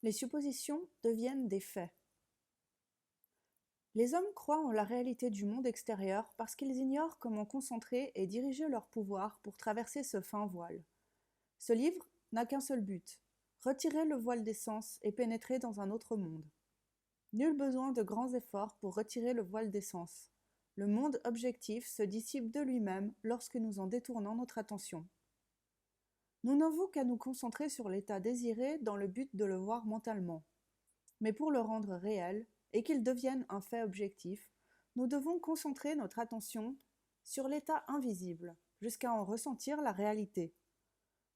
Les suppositions deviennent des faits. Les hommes croient en la réalité du monde extérieur parce qu'ils ignorent comment concentrer et diriger leur pouvoir pour traverser ce fin voile. Ce livre n'a qu'un seul but, retirer le voile des sens et pénétrer dans un autre monde. Nul besoin de grands efforts pour retirer le voile des sens. Le monde objectif se dissipe de lui-même lorsque nous en détournons notre attention. Nous n'avons qu'à nous concentrer sur l'état désiré dans le but de le voir mentalement. Mais pour le rendre réel, et qu'il devienne un fait objectif, nous devons concentrer notre attention sur l'état invisible, jusqu'à en ressentir la réalité.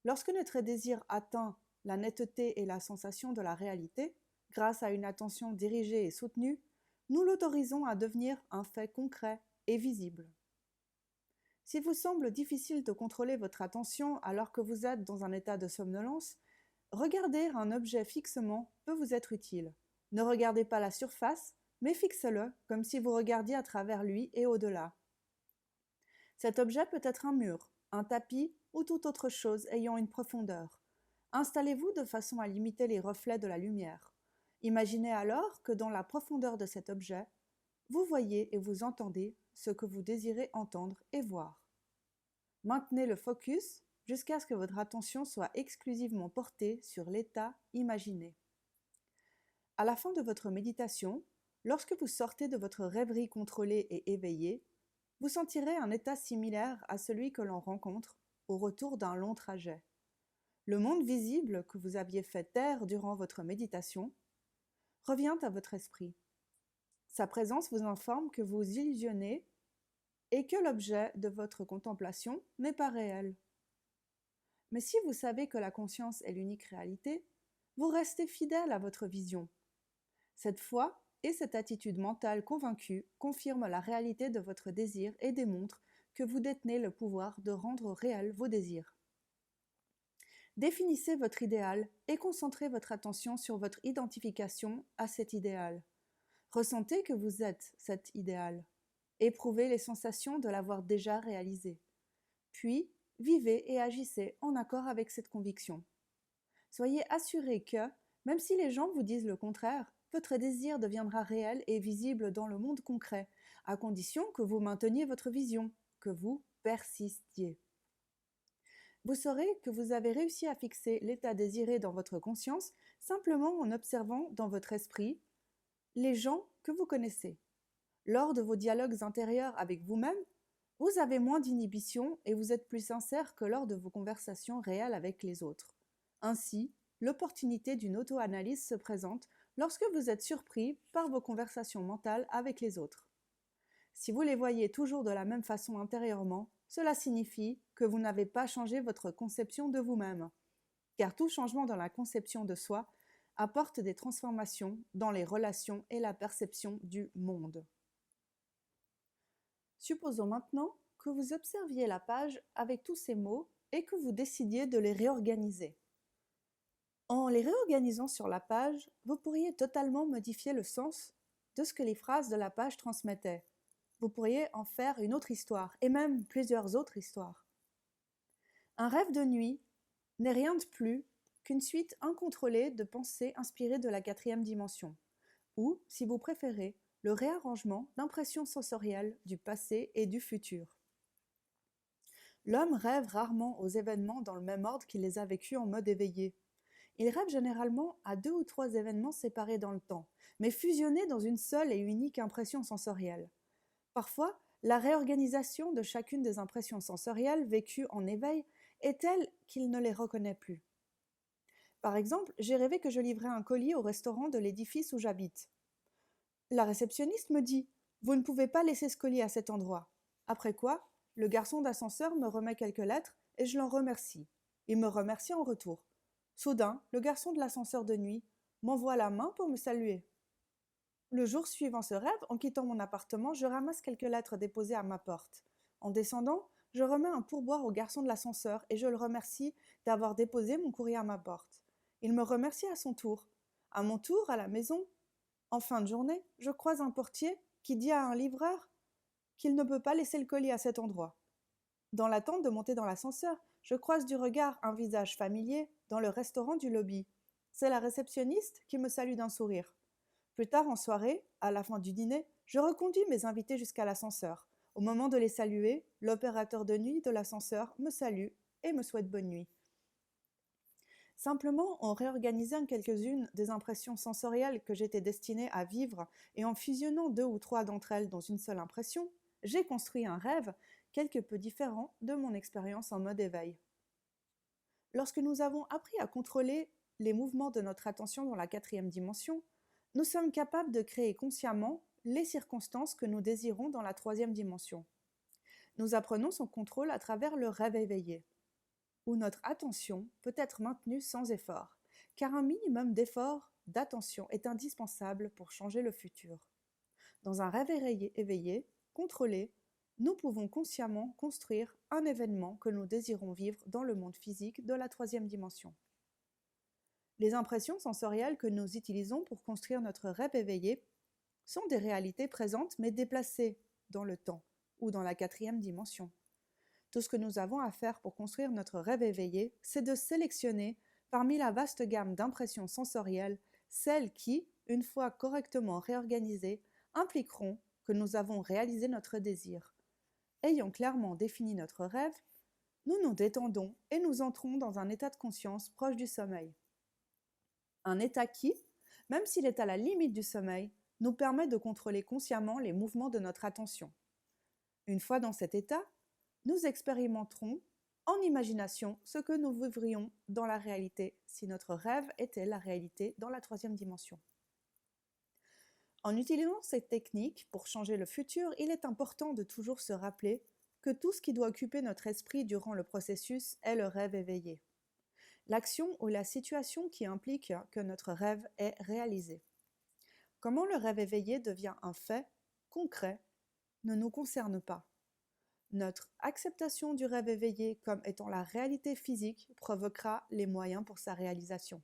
Lorsque notre désir atteint la netteté et la sensation de la réalité, grâce à une attention dirigée et soutenue, nous l'autorisons à devenir un fait concret et visible. S'il vous semble difficile de contrôler votre attention alors que vous êtes dans un état de somnolence, regarder un objet fixement peut vous être utile. Ne regardez pas la surface, mais fixe-le comme si vous regardiez à travers lui et au-delà. Cet objet peut être un mur, un tapis ou toute autre chose ayant une profondeur. Installez-vous de façon à limiter les reflets de la lumière. Imaginez alors que dans la profondeur de cet objet, vous voyez et vous entendez ce que vous désirez entendre et voir. Maintenez le focus jusqu'à ce que votre attention soit exclusivement portée sur l'état imaginé. À la fin de votre méditation, lorsque vous sortez de votre rêverie contrôlée et éveillée, vous sentirez un état similaire à celui que l'on rencontre au retour d'un long trajet. Le monde visible que vous aviez fait taire durant votre méditation revient à votre esprit. Sa présence vous informe que vous illusionnez et que l'objet de votre contemplation n'est pas réel. Mais si vous savez que la conscience est l'unique réalité, vous restez fidèle à votre vision. Cette foi et cette attitude mentale convaincue confirment la réalité de votre désir et démontrent que vous détenez le pouvoir de rendre réels vos désirs. Définissez votre idéal et concentrez votre attention sur votre identification à cet idéal. Ressentez que vous êtes cet idéal. Éprouvez les sensations de l'avoir déjà réalisé. Puis, vivez et agissez en accord avec cette conviction. Soyez assurés que, même si les gens vous disent le contraire, votre désir deviendra réel et visible dans le monde concret, à condition que vous mainteniez votre vision, que vous persistiez. Vous saurez que vous avez réussi à fixer l'état désiré dans votre conscience simplement en observant dans votre esprit les gens que vous connaissez. Lors de vos dialogues intérieurs avec vous-même, vous avez moins d'inhibition et vous êtes plus sincère que lors de vos conversations réelles avec les autres. Ainsi, l'opportunité d'une auto-analyse se présente lorsque vous êtes surpris par vos conversations mentales avec les autres. Si vous les voyez toujours de la même façon intérieurement, cela signifie que vous n'avez pas changé votre conception de vous-même. Car tout changement dans la conception de soi apporte des transformations dans les relations et la perception du monde. Supposons maintenant que vous observiez la page avec tous ces mots et que vous décidiez de les réorganiser. En les réorganisant sur la page, vous pourriez totalement modifier le sens de ce que les phrases de la page transmettaient. Vous pourriez en faire une autre histoire, et même plusieurs autres histoires. Un rêve de nuit n'est rien de plus qu'une suite incontrôlée de pensées inspirées de la 4e dimension, ou, si vous préférez, le réarrangement d'impressions sensorielles du passé et du futur. L'homme rêve rarement aux événements dans le même ordre qu'il les a vécus en mode éveillé. Il rêve généralement à 2 ou 3 événements séparés dans le temps, mais fusionnés dans une seule et unique impression sensorielle. Parfois, la réorganisation de chacune des impressions sensorielles vécues en éveil est telle qu'il ne les reconnaît plus. Par exemple, j'ai rêvé que je livrais un colis au restaurant de l'édifice où j'habite. La réceptionniste me dit « Vous ne pouvez pas laisser ce colis à cet endroit ». Après quoi, le garçon d'ascenseur me remet quelques lettres et je l'en remercie. Il me remercie en retour. Soudain, le garçon de l'ascenseur de nuit m'envoie la main pour me saluer. Le jour suivant ce rêve, en quittant mon appartement, je ramasse quelques lettres déposées à ma porte. En descendant, je remets un pourboire au garçon de l'ascenseur et je le remercie d'avoir déposé mon courrier à ma porte. Il me remercie à son tour. À mon tour, à la maison, en fin de journée, je croise un portier qui dit à un livreur qu'il ne peut pas laisser le colis à cet endroit. Dans l'attente de monter dans l'ascenseur, je croise du regard un visage familier dans le restaurant du lobby. C'est la réceptionniste qui me salue d'un sourire. Plus tard en soirée, à la fin du dîner, je reconduis mes invités jusqu'à l'ascenseur. Au moment de les saluer, l'opérateur de nuit de l'ascenseur me salue et me souhaite bonne nuit. Simplement, en réorganisant quelques-unes des impressions sensorielles que j'étais destinée à vivre et en fusionnant 2 ou 3 d'entre elles dans une seule impression, j'ai construit un rêve quelque peu différent de mon expérience en mode éveil. Lorsque nous avons appris à contrôler les mouvements de notre attention dans la 4e dimension, nous sommes capables de créer consciemment les circonstances que nous désirons dans la 3e dimension. Nous apprenons son contrôle à travers le rêve éveillé, où notre attention peut être maintenue sans effort, car un minimum d'effort d'attention est indispensable pour changer le futur. Dans un rêve éveillé, contrôlé, nous pouvons consciemment construire un événement que nous désirons vivre dans le monde physique de la 3e dimension. Les impressions sensorielles que nous utilisons pour construire notre rêve éveillé sont des réalités présentes mais déplacées dans le temps ou dans la 4e dimension. Tout ce que nous avons à faire pour construire notre rêve éveillé, c'est de sélectionner parmi la vaste gamme d'impressions sensorielles celles qui, une fois correctement réorganisées, impliqueront que nous avons réalisé notre désir. Ayant clairement défini notre rêve, nous nous détendons et nous entrons dans un état de conscience proche du sommeil. Un état qui, même s'il est à la limite du sommeil, nous permet de contrôler consciemment les mouvements de notre attention. Une fois dans cet état, nous expérimenterons en imagination ce que nous vivrions dans la réalité si notre rêve était la réalité dans la 3e dimension. En utilisant cette technique pour changer le futur, il est important de toujours se rappeler que tout ce qui doit occuper notre esprit durant le processus est le rêve éveillé. L'action ou la situation qui implique que notre rêve est réalisé. Comment le rêve éveillé devient un fait concret ne nous concerne pas. Notre acceptation du rêve éveillé comme étant la réalité physique provoquera les moyens pour sa réalisation.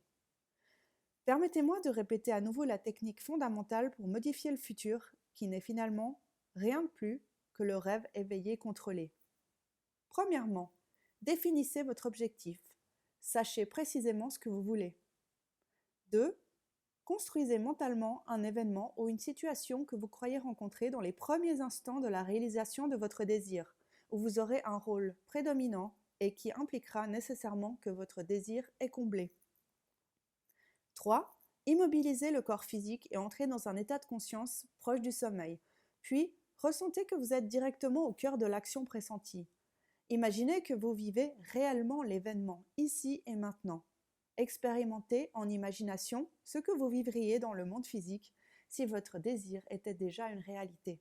Permettez-moi de répéter à nouveau la technique fondamentale pour modifier le futur, qui n'est finalement rien de plus que le rêve éveillé contrôlé. Premièrement, définissez votre objectif. Sachez précisément ce que vous voulez. 2. Construisez mentalement un événement ou une situation que vous croyez rencontrer dans les premiers instants de la réalisation de votre désir, où vous aurez un rôle prédominant et qui impliquera nécessairement que votre désir est comblé. 3. Immobilisez le corps physique et entrez dans un état de conscience proche du sommeil. Puis, ressentez que vous êtes directement au cœur de l'action pressentie. Imaginez que vous vivez réellement l'événement, ici et maintenant. Expérimentez en imagination ce que vous vivriez dans le monde physique si votre désir était déjà une réalité.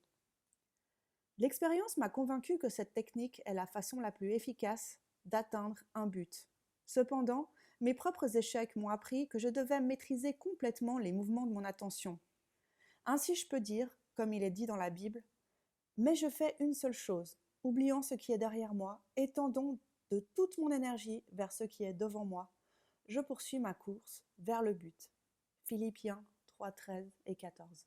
L'expérience m'a convaincu que cette technique est la façon la plus efficace d'atteindre un but. Cependant, mes propres échecs m'ont appris que je devais maîtriser complètement les mouvements de mon attention. Ainsi je peux dire, comme il est dit dans la Bible, « Mais je fais une seule chose, oubliant ce qui est derrière moi, et tendant de toute mon énergie vers ce qui est devant moi. Je poursuis ma course vers le but. » Philippiens 3, 13 et 14.